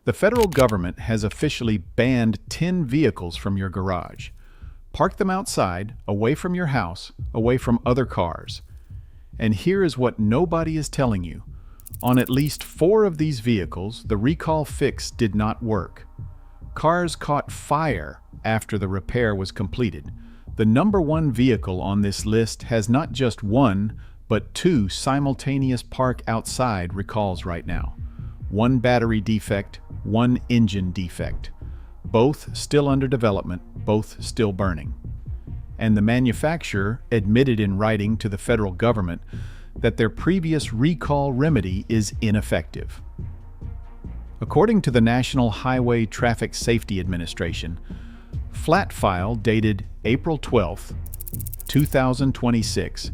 The federal government has officially banned 10 vehicles from your garage. Park them outside, away from your house, away from other cars. And here is what nobody is telling you. On at least 4 of these vehicles, the recall fix did not work. Cars caught fire after the repair was completed. The number 1 vehicle on this list has not just 1, but 2 simultaneous park outside recalls right now. 1 battery defect, 1 engine defect. Both still under development, both still burning. And the manufacturer admitted in writing to the federal government that their previous recall remedy is ineffective. According to the National Highway Traffic Safety Administration, flat file dated April 12, 2026,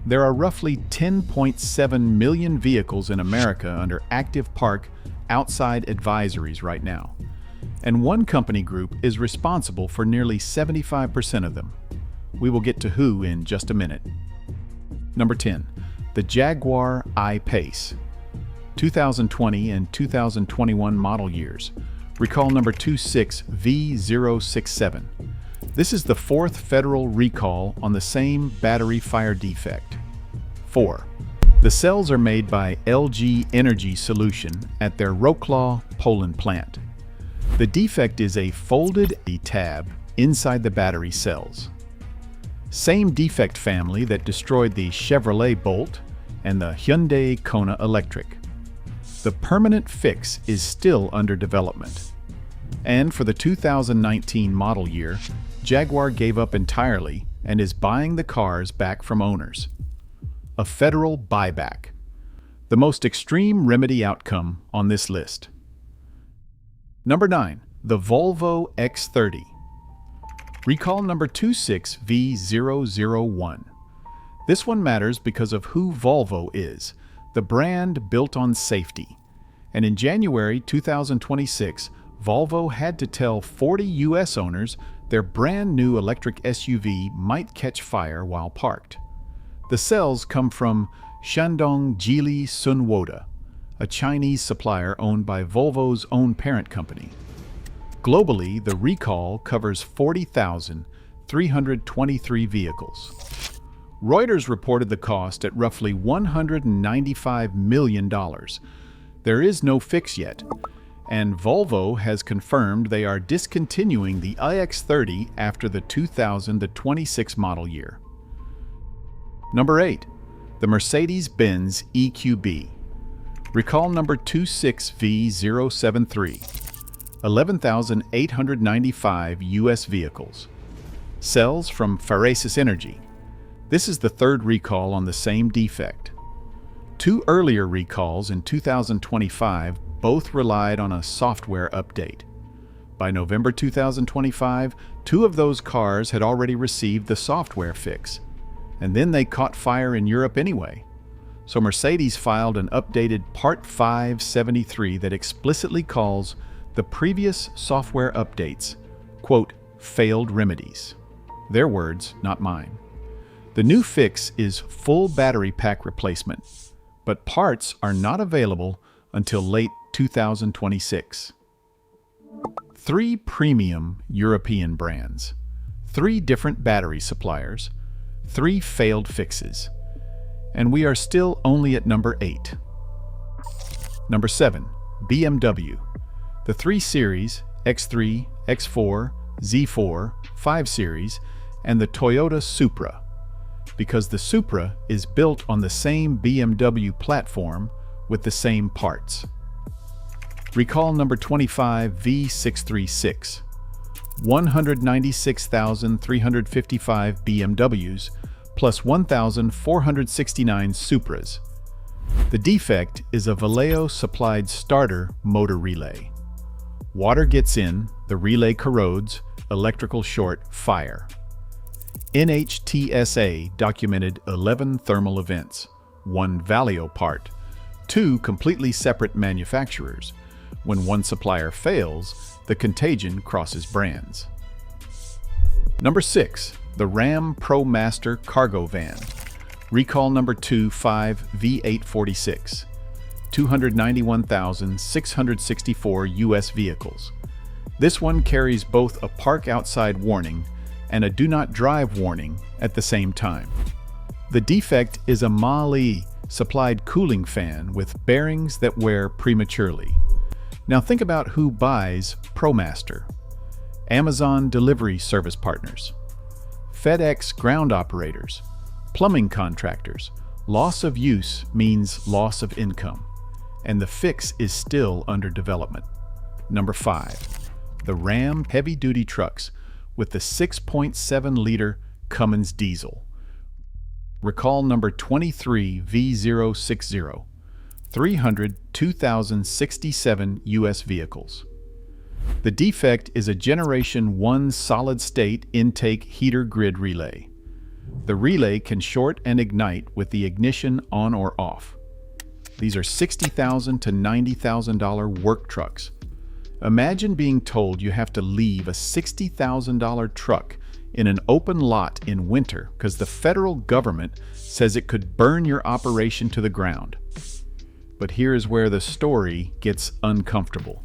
there are roughly 10.7 million vehicles in America under active park outside advisories right now. And one company group is responsible for nearly 75% of them. We will get to who in just a minute. Number 10. The Jaguar I-Pace. 2020 and 2021 model years. Recall number 26V067. This is the 4th federal recall on the same battery fire defect. 4. The cells are made by LG Energy Solution at their Wrocław, Poland plant. The defect is a folded tab inside the battery cells. Same defect family that destroyed the Chevrolet Bolt and the Hyundai Kona Electric. The permanent fix is still under development. And for the 2019 model year, Jaguar gave up entirely and is buying the cars back from owners. A federal buyback. The most extreme remedy outcome on this list. Number 9. The Volvo EX30. Recall number 26V001. This one matters because of who Volvo is, the brand built on safety. And in January 2026, Volvo had to tell 40 U.S. owners their brand new electric SUV might catch fire while parked. The cells come from Shandong Geely Sunwoda, a Chinese supplier owned by Volvo's own parent company. Globally, the recall covers 40,323 vehicles. Reuters reported the cost at roughly $195 million. There is no fix yet, and Volvo has confirmed they are discontinuing the EX30 after the 2026 model year. Number 8. The Mercedes-Benz EQB. Recall number 26V073. 11,895 U.S. vehicles. Cells from Farasis Energy. This is the 3rd recall on the same defect. 2 earlier recalls in 2025 both relied on a software update. By November 2025, 2 of those cars had already received the software fix, and then they caught fire in Europe anyway. So Mercedes filed an updated Part 573 that explicitly calls the previous software updates, quote, failed remedies. Their words, not mine. The new fix is full battery pack replacement, but parts are not available until late 2026. 3 premium European brands, 3 different battery suppliers, 3 failed fixes, and we are still only at number 8. Number 7. BMW. The 3 Series, X3, X4, Z4, 5 Series, and the Toyota Supra, because the Supra is built on the same BMW platform with the same parts. Recall number 25V636. 196,355 BMWs plus 1,469 Supras. The defect is a Valeo-supplied starter motor relay. Water gets in, the relay corrodes, electrical short, fire. NHTSA documented 11 thermal events, 1 Valeo part, 2 completely separate manufacturers. When one supplier fails, the contagion crosses brands. Number 6. The Ram ProMaster Cargo Van. Recall number 25V846. 291,664 U.S. vehicles. This one carries both a park outside warning and a do not drive warning at the same time. The defect is a MAHLE supplied cooling fan with bearings that wear prematurely. Now think about who buys ProMaster. Amazon delivery service partners, FedEx ground operators, plumbing contractors. Loss of use means loss of income, and the fix is still under development. Number 5. The Ram heavy-duty trucks with the 6.7-liter Cummins diesel. Recall number 23V060, 302,067 U.S. vehicles. The defect is a Generation 1 solid-state intake heater grid relay. The relay can short and ignite with the ignition on or off. These are $60,000 to $90,000 work trucks. Imagine being told you have to leave a $60,000 truck in an open lot in winter because the federal government says it could burn your operation to the ground. But here is where the story gets uncomfortable,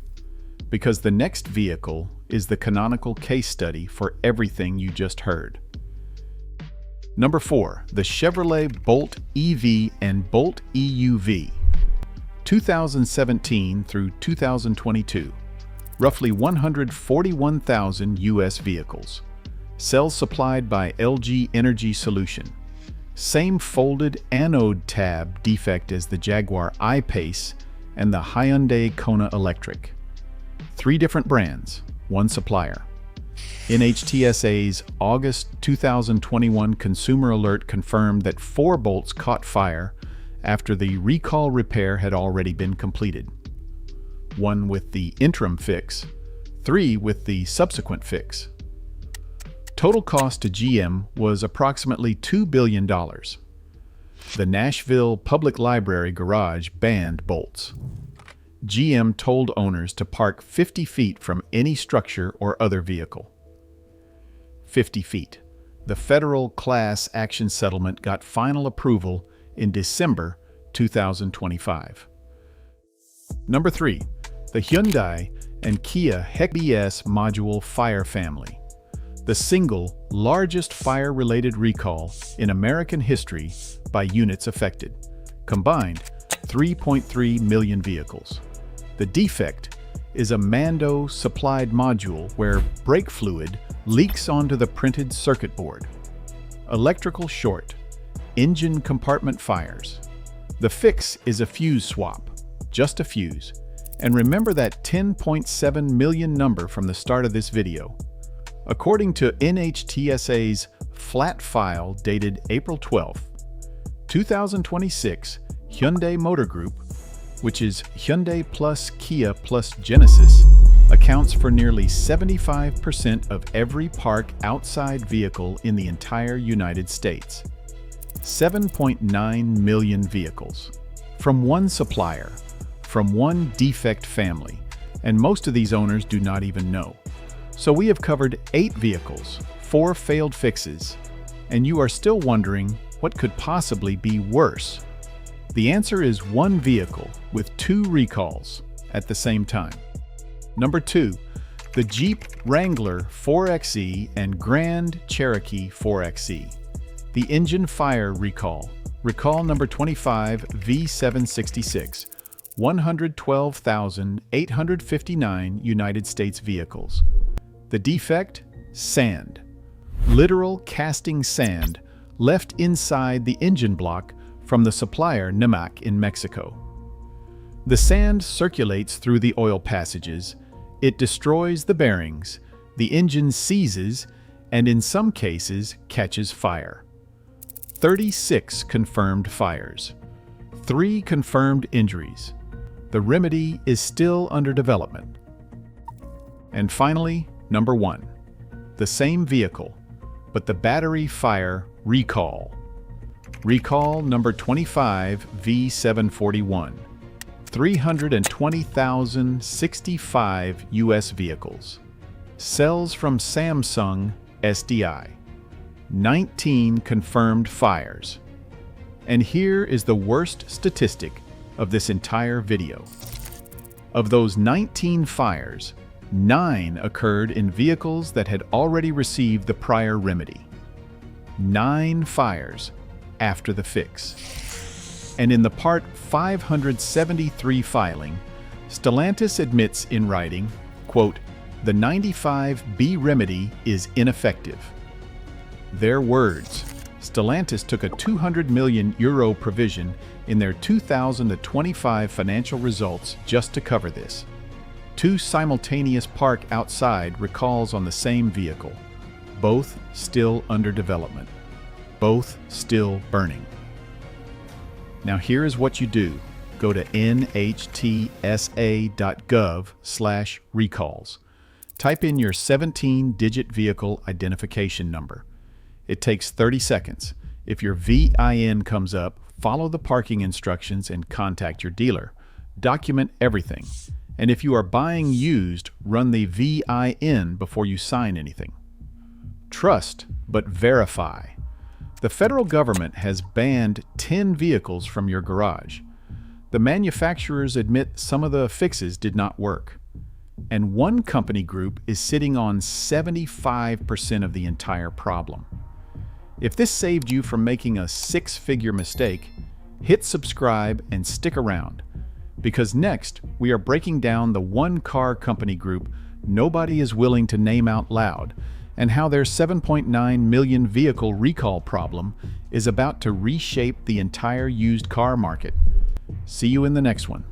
because the next vehicle is the canonical case study for everything you just heard. Number 4. The Chevrolet Bolt EV and Bolt EUV. 2017 through 2022. Roughly 141,000 U.S. vehicles. Cells supplied by LG Energy Solution. Same folded anode tab defect as the Jaguar I-Pace and the Hyundai Kona Electric. 3 different brands, 1 supplier. NHTSA's August 2021 consumer alert confirmed that 4 bolts caught fire after the recall repair had already been completed. 1 with the interim fix, 3 with the subsequent fix. Total cost to GM was approximately $2 billion. The Nashville Public Library garage banned bolts. GM told owners to park 50 feet from any structure or other vehicle. 50 feet. The federal class action settlement got final approval in December 2025. Number 3. The Hyundai and Kia HEC-BS module fire family. The single largest fire-related recall in American history by units affected. Combined, 3.3 million vehicles. The defect is a Mando-supplied module where brake fluid leaks onto the printed circuit board. Electrical short, engine compartment fires. The fix is a fuse swap, just a fuse. And remember that 10.7 million number from the start of this video. According to NHTSA's flat file dated April 12, 2026, Hyundai Motor Group, which is Hyundai plus Kia plus Genesis, accounts for nearly 75% of every park outside vehicle in the entire United States. 7.9 million vehicles. From one supplier, from one defect family, and most of these owners do not even know. So we have covered 8 vehicles, 4 failed fixes, and you are still wondering what could possibly be worse. The answer is 1 vehicle with 2 recalls at the same time. Number 2, the Jeep Wrangler 4xe and Grand Cherokee 4xe. The engine fire recall. Recall number 25 V766. 112,859 United States vehicles. The defect? Sand. Literal casting sand left inside the engine block from the supplier Nemac in Mexico. The sand circulates through the oil passages, it destroys the bearings, the engine seizes, and in some cases catches fire. 36 confirmed fires. 3 confirmed injuries. The remedy is still under development. And finally, number 1. The same vehicle, but the battery fire recall. Recall number 25 V741. 320,065 U.S. vehicles. Cells from Samsung SDI. 19 confirmed fires. And here is the worst statistic of this entire video. Of those 19 fires, 9 occurred in vehicles that had already received the prior remedy. 9 fires after the fix. And in the Part 573 filing, Stellantis admits in writing, quote, "The 95B remedy is ineffective." Their words. Stellantis took a €200 million provision in their 2025 financial results just to cover this. 2 simultaneous park outside recalls on the same vehicle, both still under development, both still burning. Now here is what you do. Go to NHTSA.gov/recalls. Type in your 17-digit vehicle identification number. It takes 30 seconds. If your VIN comes up, follow the parking instructions and contact your dealer. Document everything. And if you are buying used, run the VIN before you sign anything. Trust, but verify. The federal government has banned 10 vehicles from your garage. The manufacturers admit some of the fixes did not work. And one company group is sitting on 75% of the entire problem. If this saved you from making a 6-figure mistake, hit subscribe and stick around, because next we are breaking down the one car company group nobody is willing to name out loud, and how their 7.9 million vehicle recall problem is about to reshape the entire used car market. See you in the next one.